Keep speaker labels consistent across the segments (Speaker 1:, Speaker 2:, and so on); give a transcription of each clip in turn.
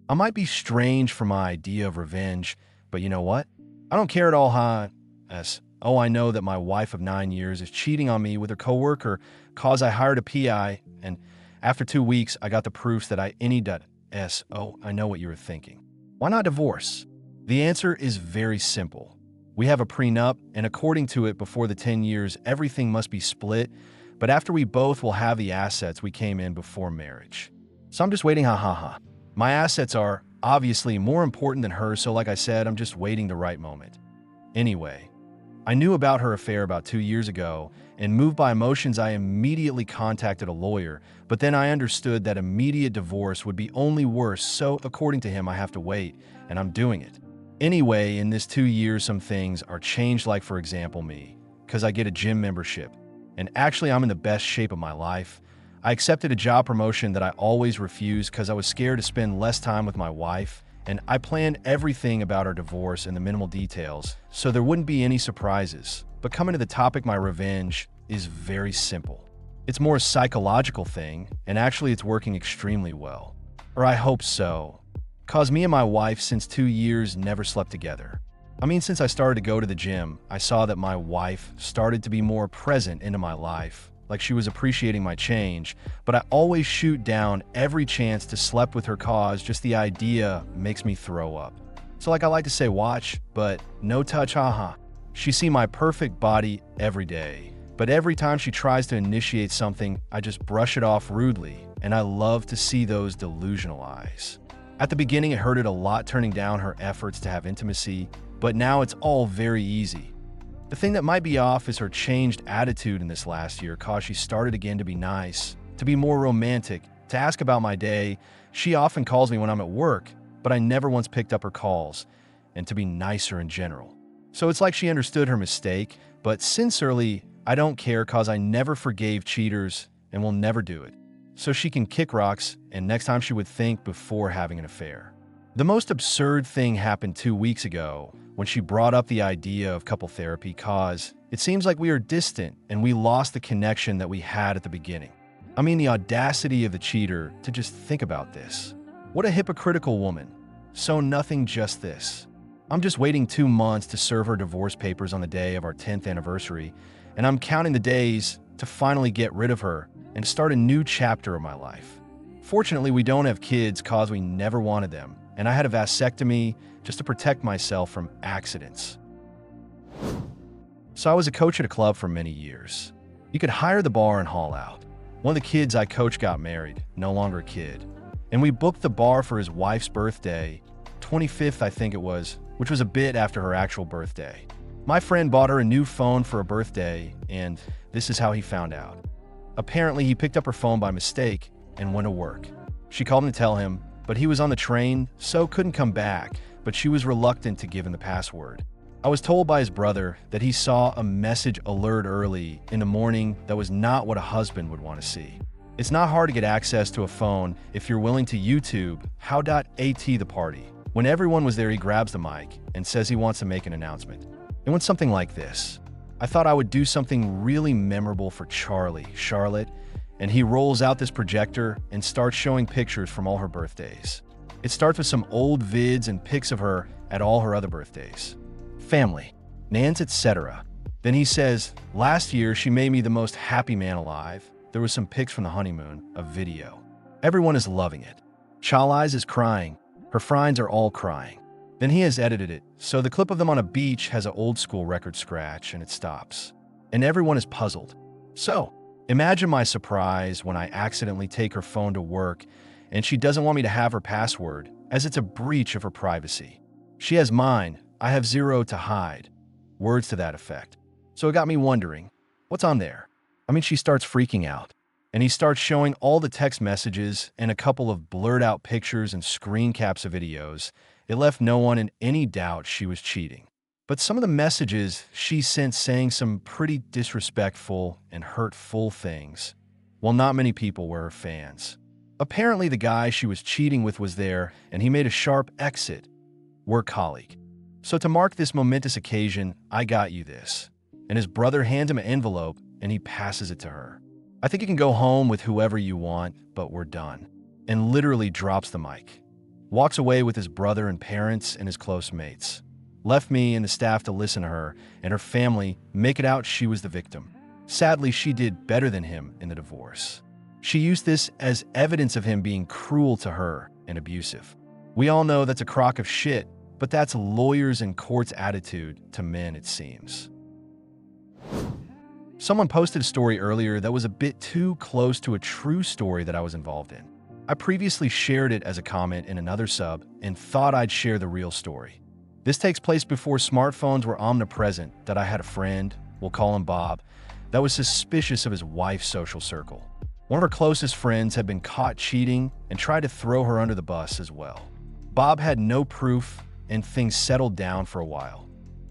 Speaker 1: I might be strange for my idea of revenge, but you know what? I don't care at all, Oh, I know that my wife of 9 years is cheating on me with her coworker cause I hired a PI, and after 2 weeks, I got the proofs that I any dut. Oh, I know what you were thinking. Why not divorce? The answer is very simple. We have a prenup, and according to it, before the 10 years, everything must be split, but after we both will have the assets we came in before marriage. So I'm just waiting, ha ha ha. My assets are obviously more important than hers, so like I said, I'm just waiting the right moment. Anyway, I knew about her affair about 2 years ago, and moved by emotions, I immediately contacted a lawyer, but then I understood that immediate divorce would be only worse, so according to him, I have to wait, and I'm doing it. Anyway, in this 2 years, some things are changed, like for example me, because I get a gym membership, and actually I'm in the best shape of my life. I accepted a job promotion that I always refused because I was scared to spend less time with my wife, and I planned everything about our divorce in the minimal details, so there wouldn't be any surprises. But coming to the topic, my revenge is very simple. It's more a psychological thing, and actually it's working extremely well. Or I hope so. Cause me and my wife since 2 years never slept together. I mean, since I started to go to the gym, I saw that my wife started to be more present into my life, like she was appreciating my change, but I always shoot down every chance to sleep with her cause just the idea makes me throw up. So like I like to say watch, but no touch, haha. She see my perfect body every day, but every time she tries to initiate something, I just brush it off rudely, and I love to see those delusional eyes. At the beginning, it hurted a lot turning down her efforts to have intimacy, but now it's all very easy. The thing that might be off is her changed attitude in this last year, cause she started again to be nice, to be more romantic, to ask about my day. She often calls me when I'm at work, but I never once picked up her calls, and to be nicer in general. So it's like she understood her mistake, but sincerely, I don't care cause I never forgave cheaters and will never do it. So she can kick rocks, and next time she would think before having an affair. The most absurd thing happened 2 weeks ago when she brought up the idea of couple therapy cause it seems like we are distant and we lost the connection that we had at the beginning. I mean, the audacity of the cheater to just think about this. What a hypocritical woman. So nothing, just this. I'm just waiting 2 months to serve her divorce papers on the day of our 10th anniversary, and I'm counting the days to finally get rid of her and to start a new chapter of my life. Fortunately, we don't have kids cause we never wanted them, and I had a vasectomy just to protect myself from accidents. So I was a coach at a club for many years. You could hire the bar and haul out. One of the kids I coached got married, no longer a kid, and we booked the bar for his wife's birthday, 25th I think it was, which was a bit after her actual birthday. My friend bought her a new phone for her birthday, and this is how he found out. Apparently, he picked up her phone by mistake and went to work. She called him to tell him, but he was on the train, so couldn't come back, but she was reluctant to give him the password. I was told by his brother that he saw a message alert early in the morning that was not what a husband would want to see. It's not hard to get access to a phone if you're willing to YouTube how.at the party. When everyone was there, he grabs the mic and says he wants to make an announcement. It went something like this. I thought I would do something really memorable for Charlotte, and he rolls out this projector and starts showing pictures from all her birthdays. It starts with some old vids and pics of her at all her other birthdays. Family, Nance, etc. Then he says, last year she made me the most happy man alive. There was some pics from the honeymoon, a video. Everyone is loving it. Charlize is crying. Her friends are all crying. Then he has edited it, so the clip of them on a beach has an old school record scratch and it stops. And everyone is puzzled. So, imagine my surprise when I accidentally take her phone to work and she doesn't want me to have her password, as it's a breach of her privacy. She has mine, I have zero to hide. Words to that effect. So it got me wondering, what's on there? I mean, she starts freaking out. And he starts showing all the text messages and a couple of blurred out pictures and screen caps of videos. It left no one in any doubt she was cheating. But some of the messages she sent saying some pretty disrespectful and hurtful things. Well, not many people were her fans. Apparently the guy she was cheating with was there, and he made a sharp exit. Work colleague. So to mark this momentous occasion, I got you this. And his brother hands him an envelope, and he passes it to her. I think you can go home with whoever you want, but we're done. And literally drops the mic. walks away with his brother and parents and his close mates. Left me and the staff to listen to her and her family make it out she was the victim. Sadly, she did better than him in the divorce. She used this as evidence of him being cruel to her and abusive. We all know that's a crock of shit, but that's lawyers and courts' attitude to men, it seems. Someone posted a story earlier that was a bit too close to a true story that I was involved in. I previously shared it as a comment in another sub and thought I'd share the real story. This takes place before smartphones were omnipresent that I had a friend, we'll call him Bob, that was suspicious of his wife's social circle. One of her closest friends had been caught cheating and tried to throw her under the bus as well. Bob had no proof and things settled down for a while.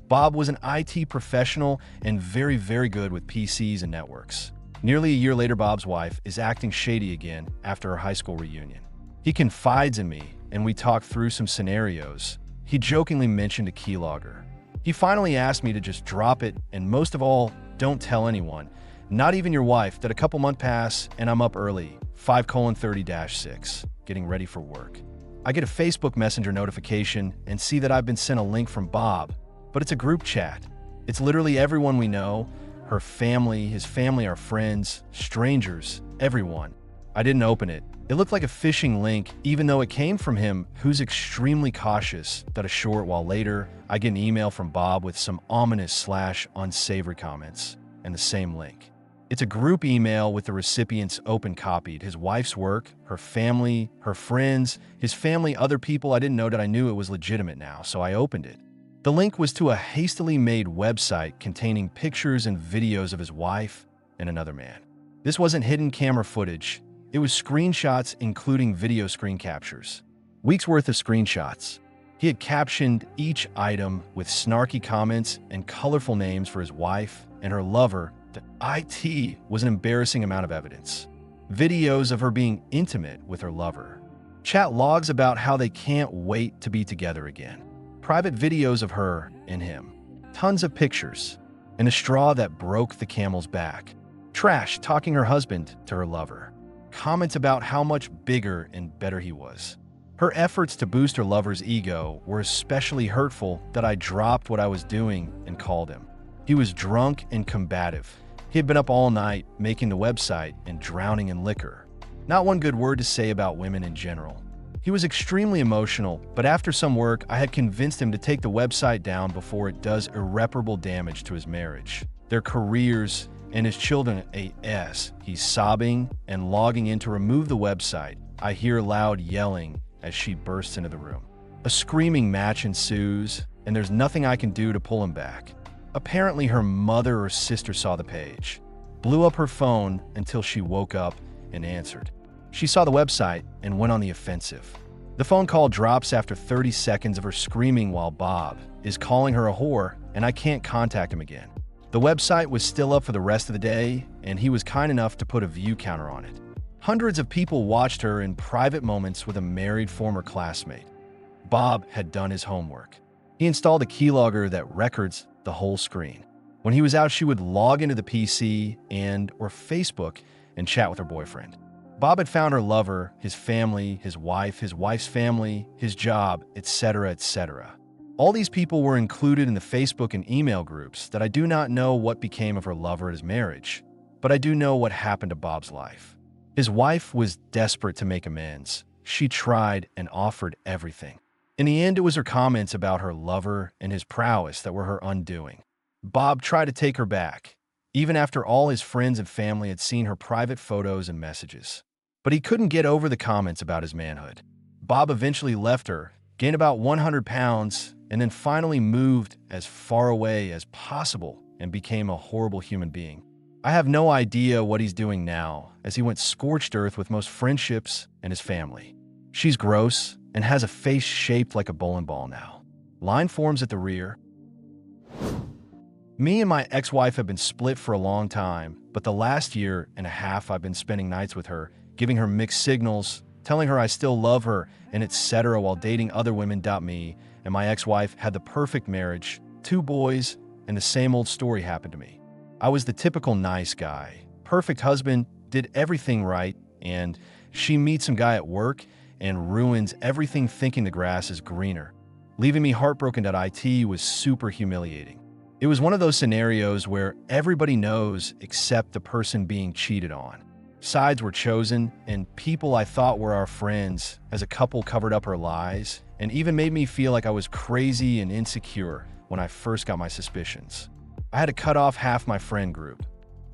Speaker 1: Bob was an IT professional and very, very good with PCs and networks. Nearly a year later, Bob's wife is acting shady again after her high school reunion. He confides in me and we talk through some scenarios. He jokingly mentioned a keylogger. He finally asked me to just drop it and most of all, don't tell anyone, not even your wife, that a couple months pass and I'm up early, 5:30-6, getting ready for work. I get a Facebook Messenger notification and see that I've been sent a link from Bob, but it's a group chat. It's literally everyone we know, her family, his family, our friends, strangers, everyone. I didn't open it. It looked like a phishing link, even though it came from him, who's extremely cautious that a short while later, I get an email from Bob with some ominous/unsavory comments and the same link. It's a group email with the recipients open copied, his wife's work, her family, her friends, his family, other people I didn't know that I knew it was legitimate now, so I opened it. The link was to a hastily made website containing pictures and videos of his wife and another man. This wasn't hidden camera footage. It was screenshots including video screen captures. Weeks worth of screenshots. He had captioned each item with snarky comments and colorful names for his wife and her lover. The IT was an embarrassing amount of evidence. Videos of her being intimate with her lover. Chat logs about how they can't wait to be together again. Private videos of her and him. Tons of pictures. And a straw that broke the camel's back. Trash talking her husband to her lover. Comments about how much bigger and better he was. Her efforts to boost her lover's ego were especially hurtful that I dropped what I was doing and called him. He was drunk and combative. He had been up all night making the website and drowning in liquor. Not one good word to say about women in general. He was extremely emotional, but after some work, I had convinced him to take the website down before it does irreparable damage to his marriage, their careers, and his children. He's sobbing and logging in to remove the website. I hear loud yelling as she bursts into the room. A screaming match ensues, and there's nothing I can do to pull him back. Apparently, her mother or sister saw the page, blew up her phone until she woke up and answered. She saw the website and went on the offensive. The phone call drops after 30 seconds of her screaming while Bob is calling her a whore, and I can't contact him again. The website was still up for the rest of the day, and he was kind enough to put a view counter on it. Hundreds of people watched her in private moments with a married former classmate. Bob had done his homework. He installed a keylogger that records the whole screen. When he was out, she would log into the PC or Facebook and chat with her boyfriend. Bob had found her lover, his family, his wife's family, his job, etc., etc. All these people were included in the Facebook and email groups that I do not know what became of her lover at his marriage, but I do know what happened to Bob's life. His wife was desperate to make amends. She tried and offered everything. In the end, it was her comments about her lover and his prowess that were her undoing. Bob tried to take her back, even after all his friends and family had seen her private photos and messages. But he couldn't get over the comments about his manhood. Bob eventually left her, gained about 100 pounds, and then finally moved as far away as possible and became a horrible human being. I have no idea what he's doing now, as he went scorched earth with most friendships and his family. She's gross and has a face shaped like a bowling ball now. Line forms at the rear. Me and my ex-wife have been split for a long time, but the last year and a half I've been spending nights with her, giving her mixed signals, telling her I still love her, and etc. while dating other women. Me and my ex-wife had the perfect marriage, 2 boys, and the same old story happened to me. I was the typical nice guy, perfect husband, did everything right, and she meets some guy at work, and ruins everything thinking the grass is greener. Leaving me heartbroken at IT was super humiliating. It was one of those scenarios where everybody knows except the person being cheated on. Sides were chosen, and people I thought were our friends as a couple covered up her lies and even made me feel like I was crazy and insecure when I first got my suspicions. I had to cut off half my friend group,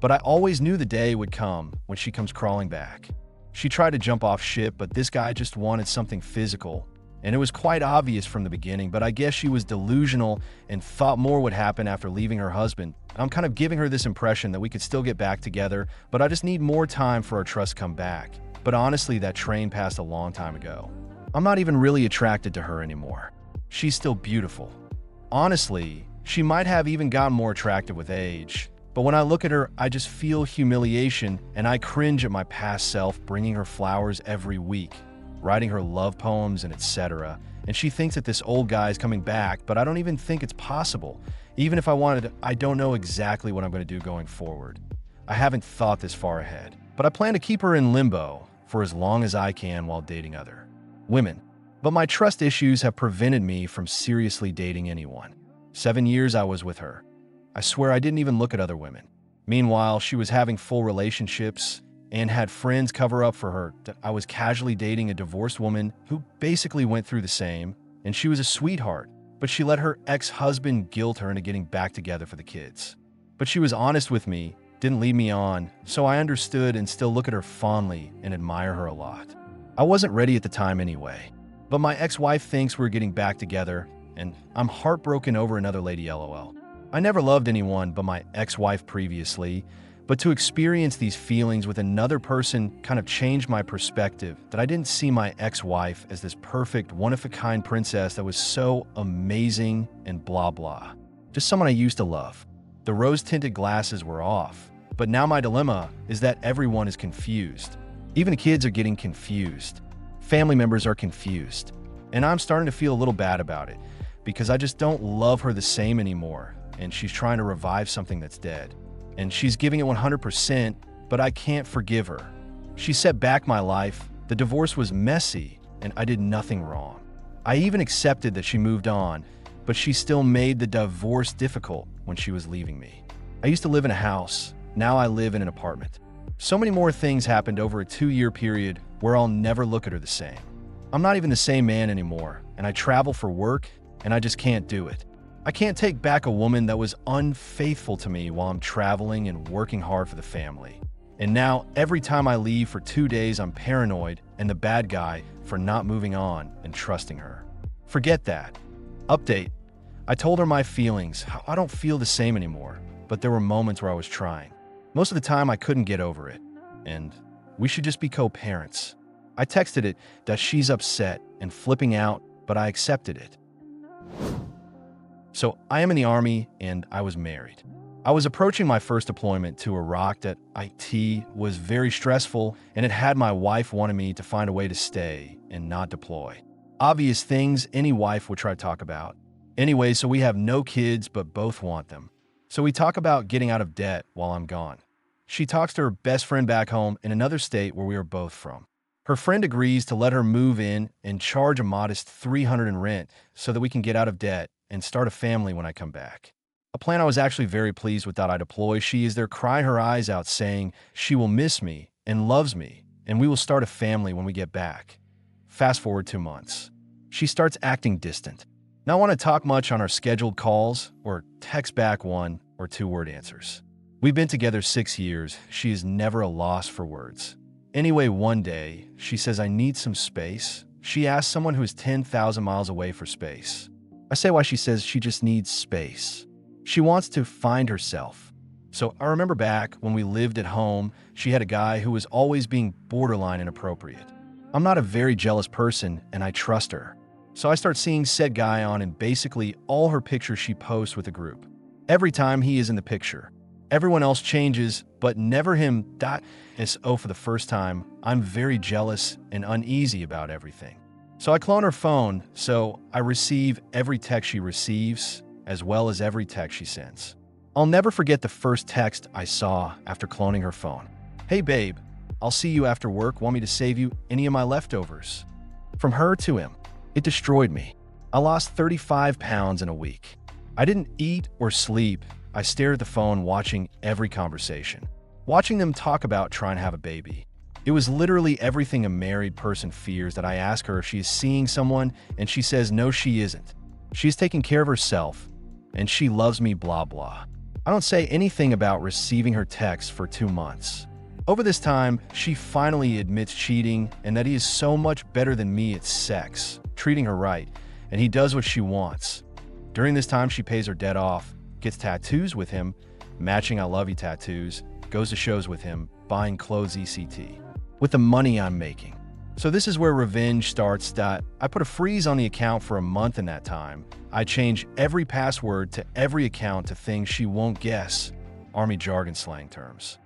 Speaker 1: but I always knew the day would come when she comes crawling back. She tried to jump off ship, but this guy just wanted something physical, and it was quite obvious from the beginning, but I guess she was delusional and thought more would happen after leaving her husband. I'm kind of giving her this impression that we could still get back together, but I just need more time for our trust to come back. But honestly, that train passed a long time ago. I'm not even really attracted to her anymore. She's still beautiful. Honestly, she might have even gotten more attractive with age, but when I look at her, I just feel humiliation and I cringe at my past self bringing her flowers every week, writing her love poems and etc. And she thinks that this old guy is coming back, but I don't even think it's possible. Even if I wanted, I don't know exactly what I'm going to do going forward. I haven't thought this far ahead, but I plan to keep her in limbo for as long as I can while dating other women. But my trust issues have prevented me from seriously dating anyone. 7 years I was with her. I swear I didn't even look at other women. Meanwhile, she was having full relationships and had friends cover up for her that I was casually dating a divorced woman who basically went through the same, and she was a sweetheart, but she let her ex-husband guilt her into getting back together for the kids. But she was honest with me, didn't lead me on, so I understood and still look at her fondly and admire her a lot. I wasn't ready at the time anyway, but my ex-wife thinks we're getting back together, and I'm heartbroken over another lady LOL. I never loved anyone but my ex-wife previously, but to experience these feelings with another person kind of changed my perspective, that I didn't see my ex-wife as this perfect, one-of-a-kind princess that was so amazing and blah blah. Just someone I used to love. The rose-tinted glasses were off, but now my dilemma is that everyone is confused. Even the kids are getting confused. Family members are confused. And I'm starting to feel a little bad about it, because I just don't love her the same anymore, and she's trying to revive something that's dead. And she's giving it 100%, but I can't forgive her. She set back my life, the divorce was messy, and I did nothing wrong. I even accepted that she moved on, but she still made the divorce difficult when she was leaving me. I used to live in a house, now I live in an apartment. So many more things happened over a 2-year period where I'll never look at her the same. I'm not even the same man anymore, and I travel for work, and I just can't do it. I can't take back a woman that was unfaithful to me while I'm traveling and working hard for the family. And now, every time I leave for 2 days, I'm paranoid and the bad guy for not moving on and trusting her. Forget that. Update. I told her my feelings, how I don't feel the same anymore, but there were moments where I was trying. Most of the time, I couldn't get over it, and we should just be co-parents. I texted it that she's upset and flipping out, but I accepted it. So I am in the Army and I was married. I was approaching my first deployment to Iraq that IT was very stressful, and it had my wife wanting me to find a way to stay and not deploy. Obvious things any wife would try to talk about. Anyway, so we have no kids but both want them. So we talk about getting out of debt while I'm gone. She talks to her best friend back home in another state where we are both from. Her friend agrees to let her move in and charge a modest $300 in rent so that we can get out of debt and start a family when I come back. A plan I was actually very pleased with that I deploy. She is there crying her eyes out saying she will miss me and loves me, and we will start a family when we get back. Fast forward 2 months. She starts acting distant. Not want to talk much on our scheduled calls or text back 1 or 2 word answers. We've been together 6 years. She is never a loss for words. Anyway, one day, she says I need some space. She asks someone who is 10,000 miles away for space. I say why she says she just needs space. She wants to find herself. So I remember back when we lived at home, she had a guy who was always being borderline inappropriate. I'm not a very jealous person, and I trust her. So I start seeing said guy on in basically all her pictures she posts with a group. Every time he is in the picture. Everyone else changes, but never him. So for the first time, I'm very jealous and uneasy about everything. So I clone her phone, so I receive every text she receives, as well as every text she sends. I'll never forget the first text I saw after cloning her phone. Hey babe, I'll see you after work. Want me to save you any of my leftovers? From her to him, it destroyed me. I lost 35 pounds in a week. I didn't eat or sleep. I stared at the phone watching every conversation, watching them talk about trying to have a baby. It was literally everything a married person fears that I ask her if she is seeing someone and she says no, she isn't. She's taking care of herself and she loves me, blah blah. I don't say anything about receiving her texts for 2 months. Over this time, she finally admits cheating and that he is so much better than me at sex, treating her right, and he does what she wants. During this time, she pays her debt off, gets tattoos with him, matching I love you tattoos, goes to shows with him, buying clothes ECT, with the money I'm making. So this is where revenge starts. I put a freeze on the account for a month in that time. I change every password to every account to things she won't guess, Army jargon slang terms.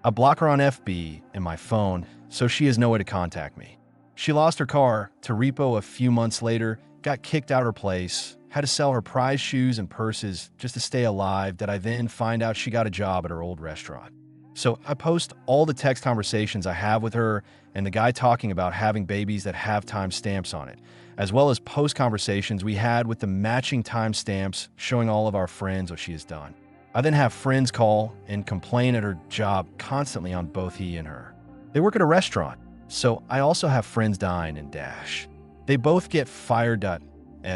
Speaker 1: I block her on FB and my phone so she has no way to contact me. She lost her car to repo a few months later, got kicked out of her place, had to sell her prized shoes and purses just to stay alive. That I then find out she got a job at her old restaurant. So I post all the text conversations I have with her and the guy talking about having babies that have timestamps on it, as well as post conversations we had with the matching timestamps showing all of our friends what she has done. I then have friends call and complain at her job constantly on both he and her. They work at a restaurant, so I also have friends dying and dash. They both get fired.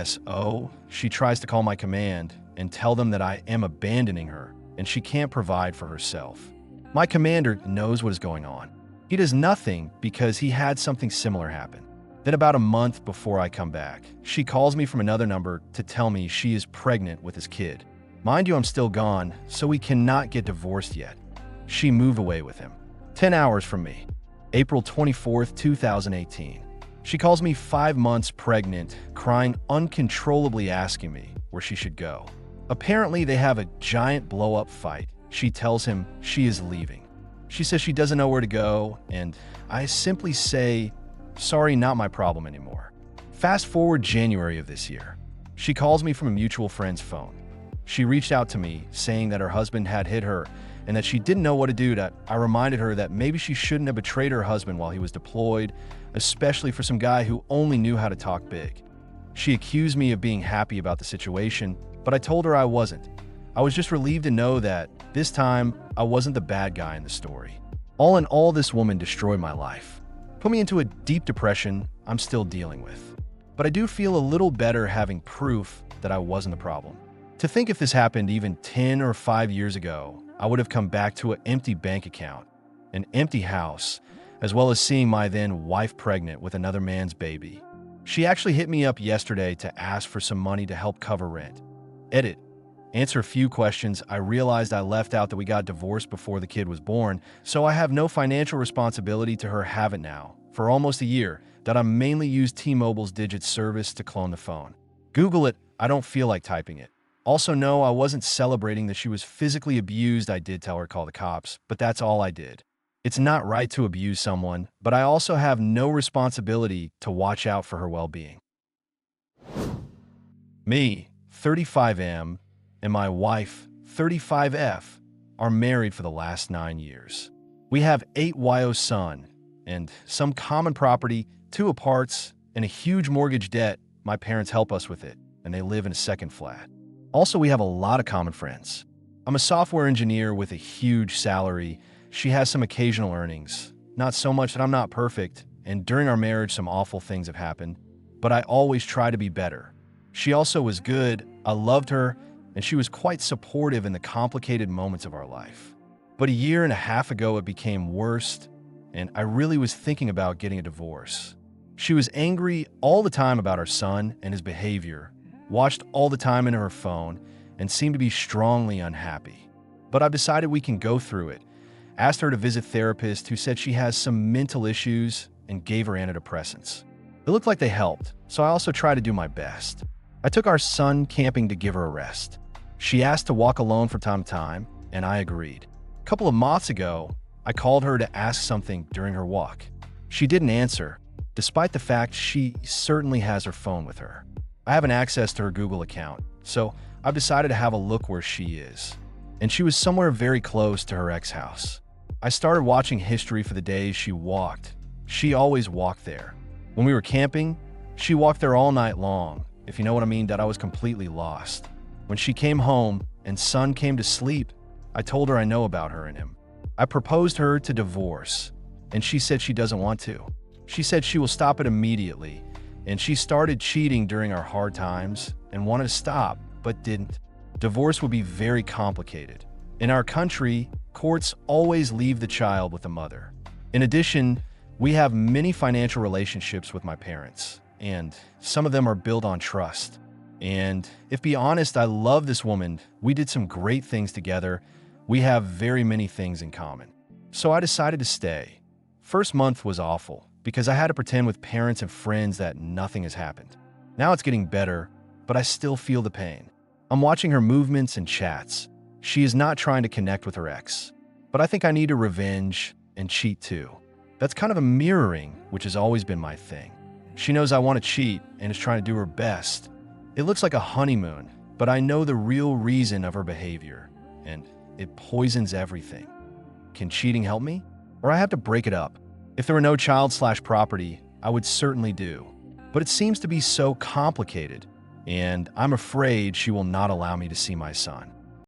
Speaker 1: So she tries to call my command and tell them that I am abandoning her and she can't provide for herself. My commander knows what is going on. He does nothing because he had something similar happen. Then about a month before I come back, she calls me from another number to tell me she is pregnant with his kid. Mind you, I'm still gone, so we cannot get divorced yet. She moved away with him. 10 hours from me. April 24th, 2018. She calls me 5 months pregnant, crying uncontrollably, asking me where she should go. Apparently, they have a giant blow-up fight. She tells him she is leaving. She says she doesn't know where to go, and I simply say, sorry, not my problem anymore. Fast forward January of this year. She calls me from a mutual friend's phone. She reached out to me saying that her husband had hit her and that she didn't know what to do. That I reminded her that maybe she shouldn't have betrayed her husband while he was deployed, especially for some guy who only knew how to talk big. She accused me of being happy about the situation, but I told her I wasn't. I was just relieved to know that this time I wasn't the bad guy in the story. All in all, this woman destroyed my life, put me into a deep depression I'm still dealing with. But I do feel a little better having proof that I wasn't the problem. To think if this happened even 10 or 5 years ago, I would have come back to an empty bank account, an empty house, as well as seeing my then wife pregnant with another man's baby. She actually hit me up yesterday to ask for some money to help cover rent. Edit. Answer a few questions. I realized I left out that we got divorced before the kid was born, so I have no financial responsibility to her have it now. For almost a year, that I mainly used T-Mobile's Digit service to clone the phone. Google it. I don't feel like typing it. Also, no, I wasn't celebrating that she was physically abused. I did tell her to call the cops, but that's all I did. It's not right to abuse someone, but I also have no responsibility to watch out for her well-being. Me, 35M, and my wife, 35F, are married for the last 9 years. We have 8 YO son and some common property, 2 aparts, and a huge mortgage debt. My parents help us with it, and they live in a second flat. Also, we have a lot of common friends. I'm a software engineer with a huge salary. She has some occasional earnings. Not so much that I'm not perfect, and during our marriage some awful things have happened, but I always try to be better. She also was good. I loved her, and she was quite supportive in the complicated moments of our life. But a year and a half ago it became worse, and I really was thinking about getting a divorce. She was angry all the time about our son and his behavior, watched all the time into her phone, and seemed to be strongly unhappy. But I've decided we can go through it. Asked her to visit a therapist who said she has some mental issues and gave her antidepressants. It looked like they helped, so I also tried to do my best. I took our son camping to give her a rest. She asked to walk alone from time to time, and I agreed. A couple of months ago, I called her to ask something during her walk. She didn't answer, despite the fact she certainly has her phone with her. I haven't access to her Google account, so I've decided to have a look where she is. And she was somewhere very close to her ex-house. I started watching history for the days she walked. She always walked there. When we were camping, She walked there all night long, if you know what I mean, that I was completely lost. When she came home and son came to sleep, I told her I know about her and him. I proposed her to divorce, and she said she doesn't want to. She said she will stop it immediately, and she started cheating during our hard times and wanted to stop, but didn't. Divorce would be very complicated. In our country, courts always leave the child with the mother. In addition, we have many financial relationships with my parents, and some of them are built on trust. And if be honest, I love this woman. We did some great things together. We have very many things in common. So I decided to stay. First month was awful because I had to pretend with parents and friends that nothing has happened. Now it's getting better, but I still feel the pain. I'm watching her movements and chats. She is not trying to connect with her ex, but I think I need a revenge and cheat too. That's kind of a mirroring, which has always been my thing. She knows I want to cheat and is trying to do her best. It looks like a honeymoon, but I know the real reason of her behavior, and it poisons everything. Can cheating help me? Or I have to break it up? If there were no child/property, I would certainly do. But it seems to be so complicated, and I'm afraid she will not allow me to see my son.